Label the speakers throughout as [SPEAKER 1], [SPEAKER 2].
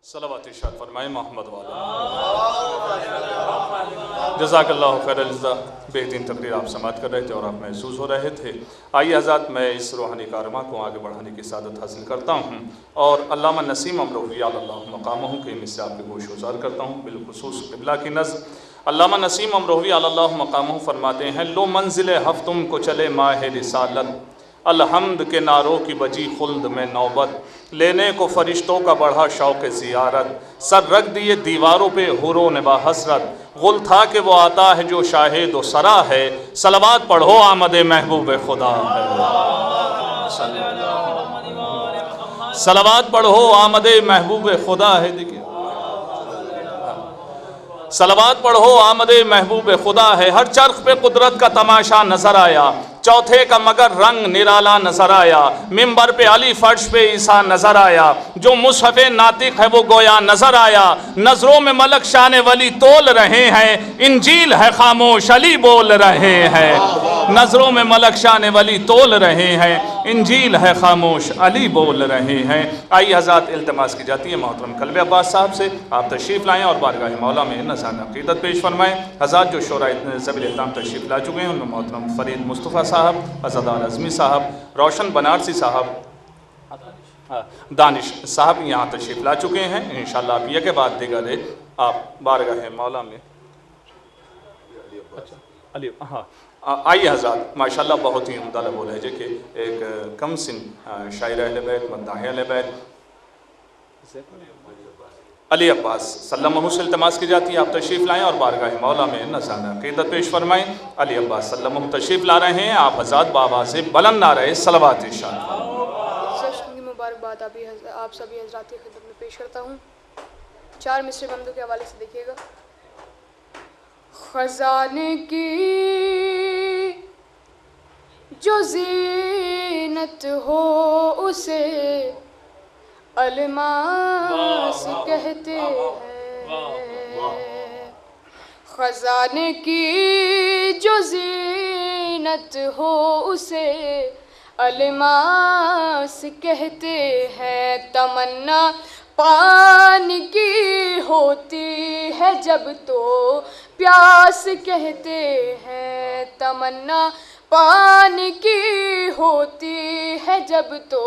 [SPEAKER 1] सलावत इरशाद फरमाए मोहम्मद वाला। जज़ाकल्लाहु खैरल जज़ा। बेहतरीन तकरीर आप समात कर रहे थे और आप महसूस हो रहे थे। आइए हज़रात, मैं इस रूहानी कारवा को आगे बढ़ाने की सादत हासिल करता हूँ और अल्लामा नसीम अमरोही अल्लाह मकामहू के मिसरे आपके गोश गुजार करता हूँ। बिलखुसूस क़िबला की नज़्र अल्लामा नसीम अमरोही अल्लाह मकामहू फरमाते हैं, लो मंजिल हफ़ तुमको चले माह रिसालत, अलहम्द के नारों की बजी खुल्द में नौबत, लेने को फरिश्तों का बढ़ा शौक़ ज़ियारत, सर रख दिए दीवारों पे हुरों ने बाहसरत, गुल था कि वो आता है जो शाहिद व सरा है, सलवात पढ़ो आमद महबूब खुदा है, सलवात पढ़ो आमद महबूब खुदा है। देखिए, सलवात पढ़ो आमद महबूब खुदा है। हर चरख पे कुदरत का तमाशा नजर आया, चौथे का मगर रंग निराला नजर आया, मिंबर पे अली फर्श पे ईसा नजर आया, जो मुसहफ़े नातिक है वो गोया नजर आया, नजरों में मलक शान वली तोल रहे हैं, इंजील है खामोश अली बोल रहे हैं, नजरों में मलक शान वली तोल रहे हैं, इंजील है खामोश अली बोल रहे हैं। आइए हज़रात, इल्तमास की जाती है मोहतरम कल्बे अब्बास साहब से आप तशरीफ़ लाएँ और बारगाह मौला में नज़ार अक़ीदत पेश फरमाएँ। हज़रात जो शोरा ज़बील इहतराम तशरीफ़ ला चुके हैं उनमें मोहतरम फ़रीद मुस्तफ़ा साहब, अज़दार अज़मी साहब, रोशन बनारसी साहब, दानिश साहब यहाँ तशरीफ़ ला चुके हैं। इंशाअल्लाह आप ये के बाद दिगर आप बारगाह मौला में। अच्छा अली, हाँ आइए हज़रात, माशाअल्लाह बहुत ही उम्दा बोल है कि एक कम सिन शायर अहले बैत मद्दाह अहले बैत अली अब्बास सल्लल्लाहु से इल्तमास की जाती है आप तशरीफ़ लाएँ और बारगाह मौला में नज़ारा अक़ीदत पेश फरमाएँ। अली अब्बास सल्लल्लाहु तशरीफ़ ला रहे हैं, आप हज़रात बाबा से बुलंद नारे सलवात इरशाद।
[SPEAKER 2] मुबारकबाद आप सभी हज़रात की खिदमत में पेश करता हूँ। 4 मिसरे बंदों के हवाले से देखिएगा। ख़ज़ाने की जो ज़ीनत हो उसे अलमास कहते हैं, ख़ज़ाने की जो ज़ीनत हो उसे अलमास कहते हैं, तमन्ना पानी की होती है जब तो प्यास कहते हैं, तमन्ना पानी की होती है जब तो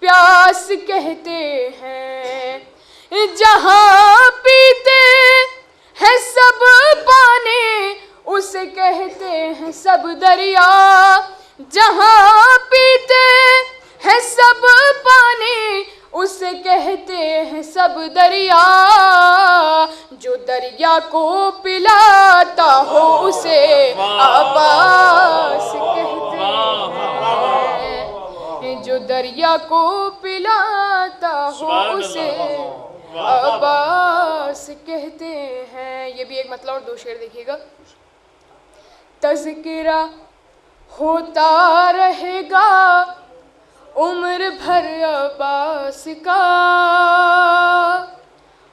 [SPEAKER 2] प्यास कहते हैं, जहाँ पीते हैं सब पानी उसे कहते हैं सब दरिया, जहाँ पीते हैं सब पानी उसे कहते हैं सब दरिया, जो दरिया को पिलाता हो उसे अब्बास कहते हैं, जो दरिया को पिलाता हो उसे अब्बास कहते हैं। ये भी एक मतलब और 2 शेर देखिएगा। तज़किरा होता रहेगा उम्र भर अब्बास का,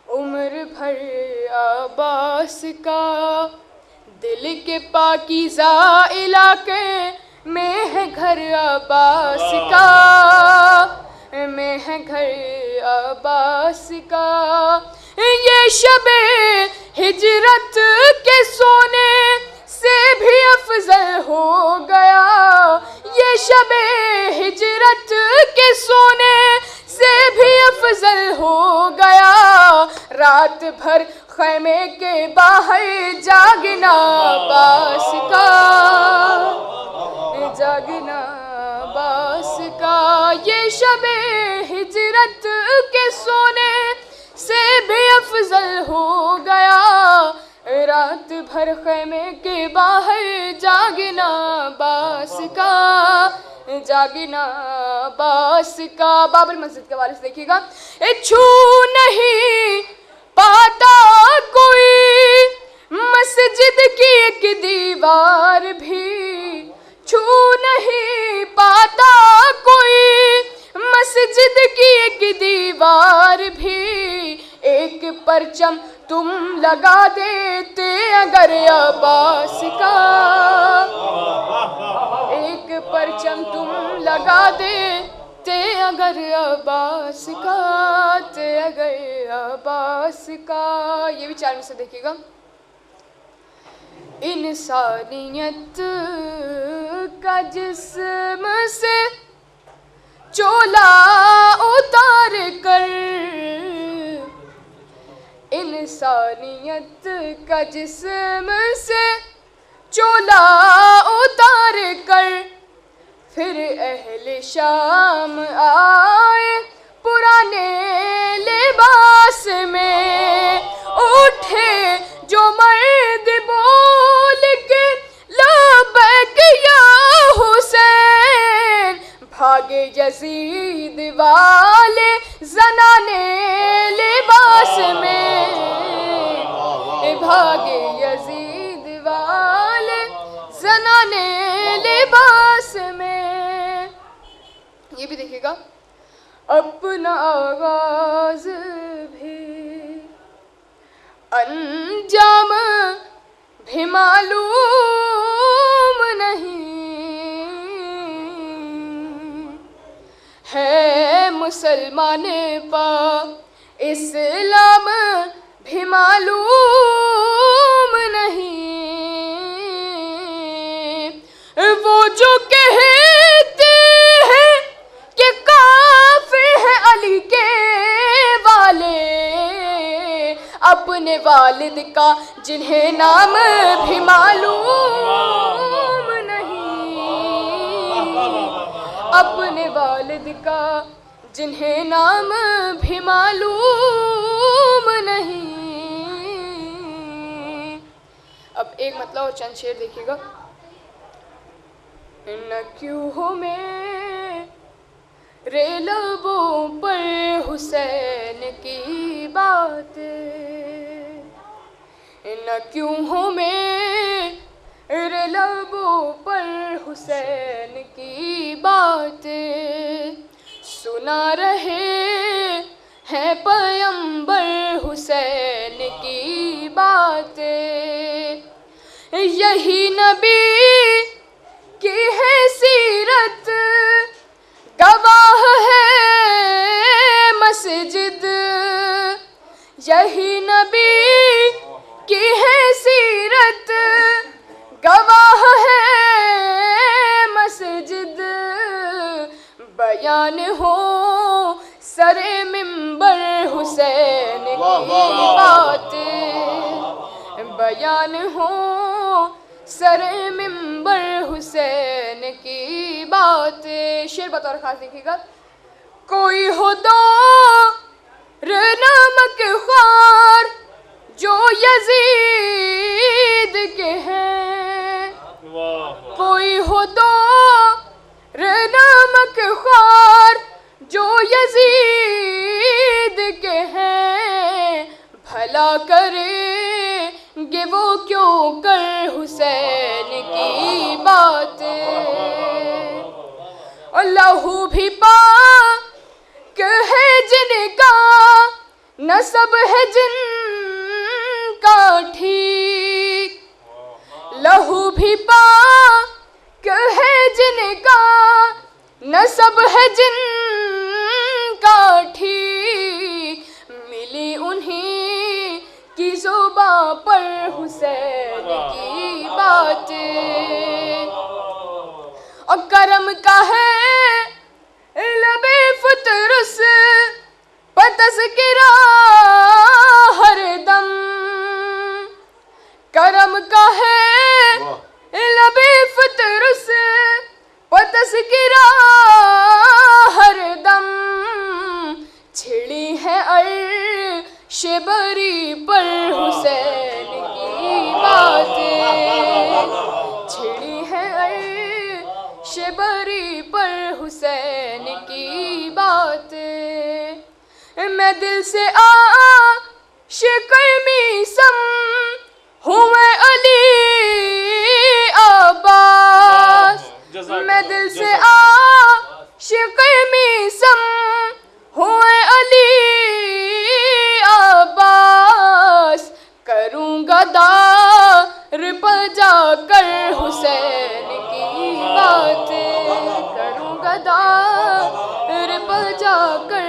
[SPEAKER 2] उम्र भर अब्बास का, दिल के पाकीज़ा इलाके में है घर अब्बास का, में है घर अब्बास का, ये शबे हिजरत के सोने से भी अफजल हो गया, ये शबे हिजरत के सोने से भी अफजल हो गया, रात भर खैमे के बाहर जागना अब्बास का, जागना अब्बास का, ये शबे हिजरत के सोने से भी अफजल हो गया, रात भर खैमे के बाहर जागना अब्बास का, जागना अब्बास का। बाबर मस्जिद के हवाले से देखिएगा। छू नहीं पाता कोई मस्जिद की एक दीवार भी, छू नहीं पाता कोई मस्जिद की एक दीवार भी, एक परचम तुम लगा देते अगर अब्बास का, एक परचम तुम लगा देते अगर अब्बास का, अगर अब्बास का। ये भी 4 मिसरे देखिएगा। इंसानियत का जिस्म से चोला उतार कर, इंसानियत का जिस्म से चोला उतार कर, फिर अहले शाम आए पुराने लिबास में, उठे जो मर्द बोल के लब्बैक या हुसैन, भागे यजीद वाले ज़नाने लिबास में, भागे यजीद वाले ज़नाने लिबास में। ये भी देखिएगा। अपना आगाज़ भी अंजाम भी मालूम नहीं है, मुसलमान पा इस्लाम भी मालूम नहीं। वो जो कहते हैं कि काफिर है अली के वाले, अपने वालिद का जिन्हें नाम भी मालूम नहीं, अपने वालिद का जिन्हें नाम भी मालूम नहीं। अब एक मतलब और चंद शेर देखिएगा। न क्यों हो मेरे लबों पर हुसैन की बातें, न क्यों हो मेरे लबों पर हुसैन की बातें, सुना रहे हैं पैगंबर हुसैन की बातें। यही नबी की है सीरत, गवाह है मस्जिद, यही नबी की है सीरत, गवाह है मस्जिद। बयान हो सरे मिंबर हुसैन की बातें, बयान हो सरे मिंबर हुसैन की बातें। शेर बतौर खास देखिएगा। कोई हो दो नमक ख्वार जो यजीद के हैं, कोई हो दो नमक ख्वार जो यजीद के हैं, भला करेंगे वो क्यों कर हुसैन की बातें। और लहू भी पाक है जिनका, नसब है जिनका ठीक, लहू भी पाक है जिनका, नसब है जिनका ठीक, मिली उन्हीं की ज़ुबां पर हुसैन की बातें। और करम का है लबे फतरस तज़किरा हर दम, करम का है लबे फतरस तज़किरा हर दम, छिड़ी है अर्श बरी पर हुसैन की बातें, छिड़ी है अर्श बरी पर हुसैन की बातें। मैं दिल से आशिक़ मीसम हूँ मैं अली अब्बास, मैं दिल से आशिक़ मीसम हूँ मैं अली अब्बास, करूँगा दार पर जाकर हुसैन की बातें, करूँगा दार पर जाकर